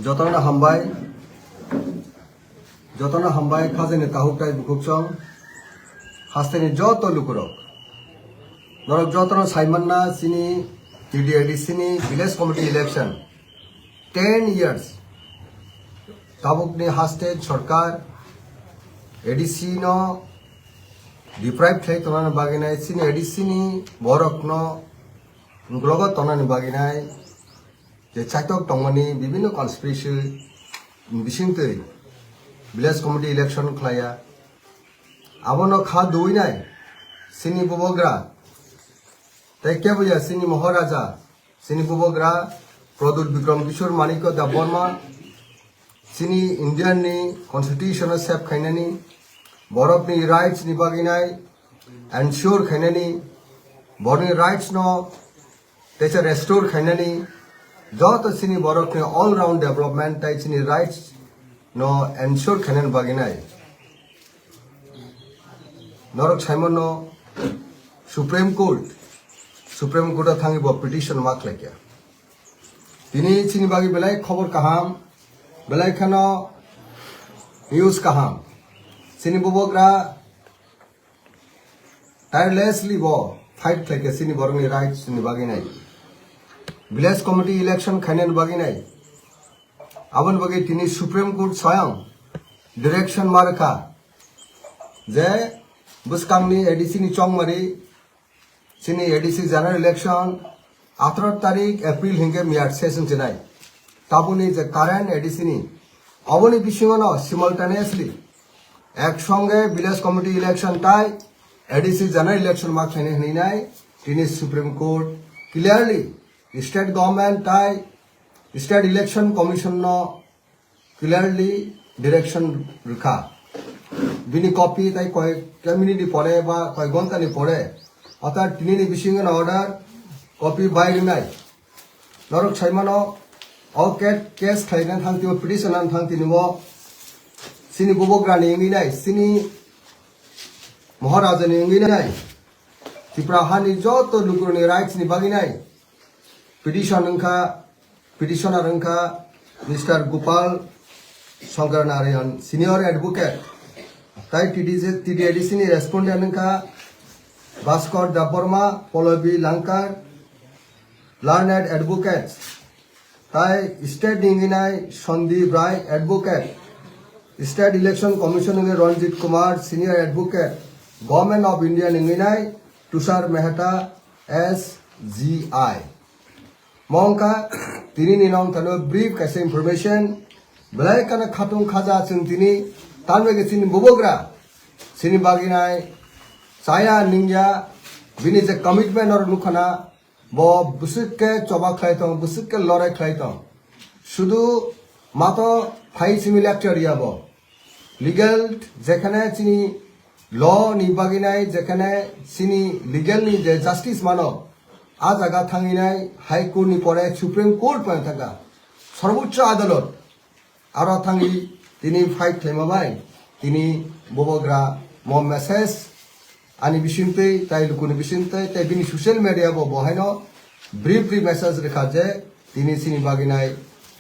যতনা হামবাই খাজেনে তাহুকটাই বুকুকচং হাস্তেনি যত লুকুরক নরক যতনা সাইমান্না সিনি টিডিএডিসিনি village committee election 10 years tabukni haste sarkar ADC ন ডিপ্রাইভ থাই তনানি বাগিনাই সিনি এডিসি নি বরক ন গ্লগত তনানি বাগিনাই যে চাইতক টংমানি বিভিন্ন কনস্পিরেসি বিসিংতরি ভিলেজ কমিটি ইলেকশন খালায়া আবনো খা দুইনাই সিনি বুবগ্রা তাই কে বুঝা সিনি মহারাজা সিনি বুবগ্রা প্রদুত বিক্রম কিশোর মানিক দা বর্মা সিনি ইন্ডিয়ান नि कॉन्स्टिट्यूशन सेप खाइनानी बरफनी राइट्स नि बागिनाय एनश्योर खाइनानी बरनि राइट्स न तेचा रेस्टोर खाइनानी जत सिनी बरफनी ऑल राउंड डेवलपमेंट ताइ सिनी राइट्स न एनश्योर खाइनान बागिनाय नरक साइमन न सुप्रीम कोर्ट थांगी ब पिटिशन मार्क लाइया तिनी सिनी बागी बेलाय खबर काहाम बेलायखानो न्यूज कहां सिनी बुबग्रा टायरलेसली बो फाइट खालायके सिनी बरंनि राइट्स नि बागिनाय विलेज कमिटी इलेक्शन खायनान बागिनाय आबन बागै तिनी सुप्रीम कोर्ट स्वयं डायरेक्शन मारखा जे बुसकांनि एडिसि नि चंगमारी सिनी एडिसि जनरल इलेक्शन 18 तारिख एप्रिल हिंगे मियाट सेशन जनाय ताबुनी जे कारेंट एडिसिनी अबनी बिसिङाव सिमल्टेनियासलि एक संगे village committee election tie ADC general election मा खायने हनैनाय दिनै supreme court clearly state government टाइ स्टेट इलेक्शन कमिशन न क्लियरली डायरेक्शन रखा बिनि कपि ताइ कय कम्युनिटी परे बा कय घंटानि परे अर्थात दिनैनि बिसिङाव अर्डार कपि बायनाय नरक साइमानो ओके केस खायनान थांति पिटिशनान थांति नुबो सिनी बुबग्रानि इंगिनाय सिनी महाराजानि इंगिनाय त्रिपुरा हानि जत लुकुरनि राइट्स नि बागिनाय पिटिशनर अंका mister Gopal Shankar Narayan senior advocate ताइ टीडीएडीसी नि रेस्पोंडेंट अंका भास्कर दाबर्मा पल्लवी लंकार लर्नेड एडवोकेट्स ताई स्टेट इंगिनाय Sandeep Rai advocate state election commission Ranjit Kumar senior advocate government of India इंगिनाय तुषार मेहता SGI मौका तिनी निनों तनो ब्रीफ कैसे इंफॉर्मेशन बलाय कना खातुं खाजा जों तिनी तानवेगे सिनी बुबग्रा सिनी बागिनाय साया निंजा बिनि जे कमिटमेंट और नुखना बो बुसुके चबा खायतों बुसुके लड़ाई खायतों शुद्ध मातो फाइ सिमिलेक्टर याबो लीगल जेखने चिनी लॉ नि बागिनाय जेखने सिनी लीगल नि जे जस्टिस मानो आ जागा थांगिनाय हाई कोर्ट नि परे सुप्रीम कोर्ट पर थाका सर्वोच्च आदालत आरो थांगी तिनी फाइट खालामबाय तिनी बुबग्रा मो मेसेज आनी बिसिंतै ताइ लुकुनि बिसिंतै ताइ बिनि सोशल मीडिया बो बहायनो ब्रीफ मेसेज रेखा जे तिनी सिनी बागिनाय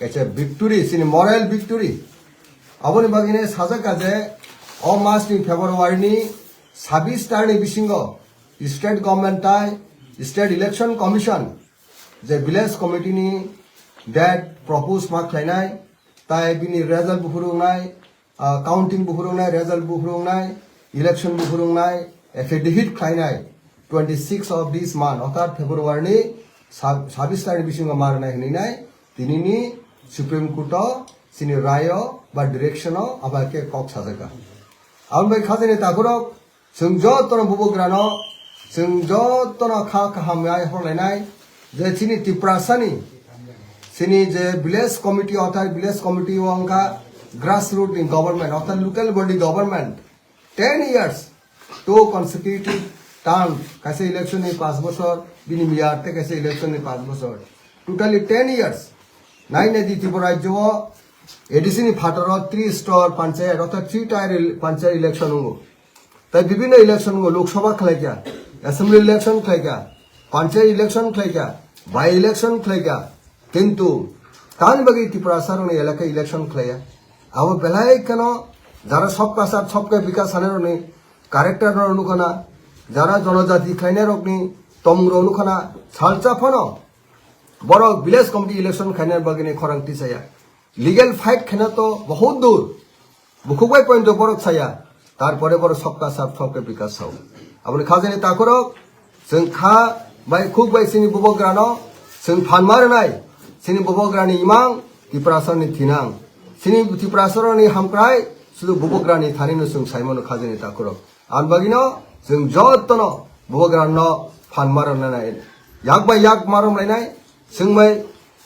एचे विक्टोरी सिनी मॉरल विक्टोरी अबनि बागिनाय साजा काजे अ मासनि फेब्रुवारिनि 26 तारिखनि बिसिंगो स्टेट गवर्नमेंट टाइ स्टेट इलेक्शन कमिशन जे विलेज कमिटी नि डेट प्रपोज मा खायनाय ताइ बिनि रिजल्ट बुहुरुंनाय काउंटिंग बुहुरुंनाय रिजल्ट बुहुरुंनाय इलेक्शन बुहुरुंनाय एफिडेविट खायनाय 26 of this month अर्थात फेब्रुवारिनि 26 तारिख बिसिंग मारनाय हनैनाय दिनैनि सुप्रीम कोर्ट सिनि राय बा डाइरेक्शन आबाके कक साजाका आउन बाय खाजनि तागुरक जों जतन बुबग्रानो जों जतन खा खाहामनाय हरलायनाय जे सिनि त्रिपुरासानि सिनि जे विलेज कमिटी अर्थात विलेज कमिटी अंका ग्रास रूट इन गवर्नमेंट अर्थात लोकल बॉडी गवर्नमेंट 10 years तो consecutive term कैसे इलेक्शन ने 5 बছর बिनि मियारते कैसे इलेक्शन ने 5 बছর टोटली 10 years नाइन ने त्रिपुरा राज्य एडिसि नि फाटर 3 स्टार पंचायत अर्थात 3 टायर पंचायत इलेक्शन हो ताइ विभिन्न इलेक्शन हो लोकसभा खालायगा असेंबली इलेक्शन खालायगा पंचायत इलेक्शन खालायगा बाय इलेक्शन खालायगा किंतु তান বাকি ত্রিপুরা সারনি এলাকা ইলেকশন খেলাইয়া আবো বেলায় কেন যারা সবকা সাথ সবকা বিকাশ হানেরনি কারেক্টার অনুখানা যারা জনজাতি খাইনের অগ্নি তম্র অনুখানা সালচা ফনো বড় ভিলেজ কমিটি ইলেকশন খাইনের বাগিনে খরাংটি চাইয়া লিগেল ফাইট খেনা তো বহুত দূর বুকুবাই পয়েন্ট বড় চাইয়া তারপরে বড় সবকা সাথ সবকা বিকাশ হাও আপনি খাজানি তা করক जों खा बाय खुब बाय सिनि बबग्रानो जों फानमारनाय सिनि बबग्रानि इमां तिप्रासरनि थिनां सिनि तिप्रासरनि हामक्राय सुदु बबग्रानि थानिनो जों साइमनो खाजनि ताकरो आनबागिनो जों जत्तनो बबग्रानो फानमारनाय याक बाय याक मारमलायनाय जों बाय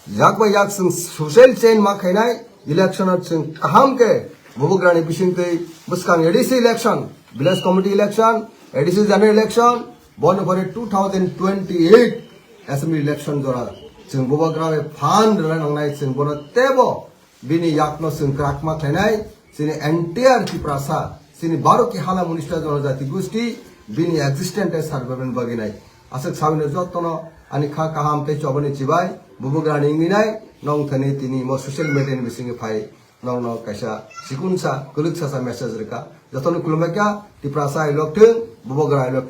याक जों ससियेल चेन माखायनाय इलेक्शनाव जों काहामके बबग्रानि बिसिंतै बुसकां ADC election village committee election ADC general election बन भरे 2028 असेंबली इलेक्शन जरा जों बबग्रावे फान रलायनांनाय जों बन तेबो बिनि याकनो जों क्राकमा खायनाय जोंनि एन्टायर तिप्रासा जोंनि 12 की हाला मुनिस्टा जनजाति गोष्ठी बिनि एक्जिस्टेंट सार्वभौम बगिनाय आसक साबिनो जत्तनो आनि खा काहाम ते चबनि चिबाय बबग्रानि इंगिनाय नंग थनि तिनि मो सोशल मीडिया नि बिसिंगे फाय नंग नंग कायसा सिकुनसा कुलुकसा मेसेज रेका जतनो कुलमेका तिप्रासा इलक्थों बबग्रा इलक्थों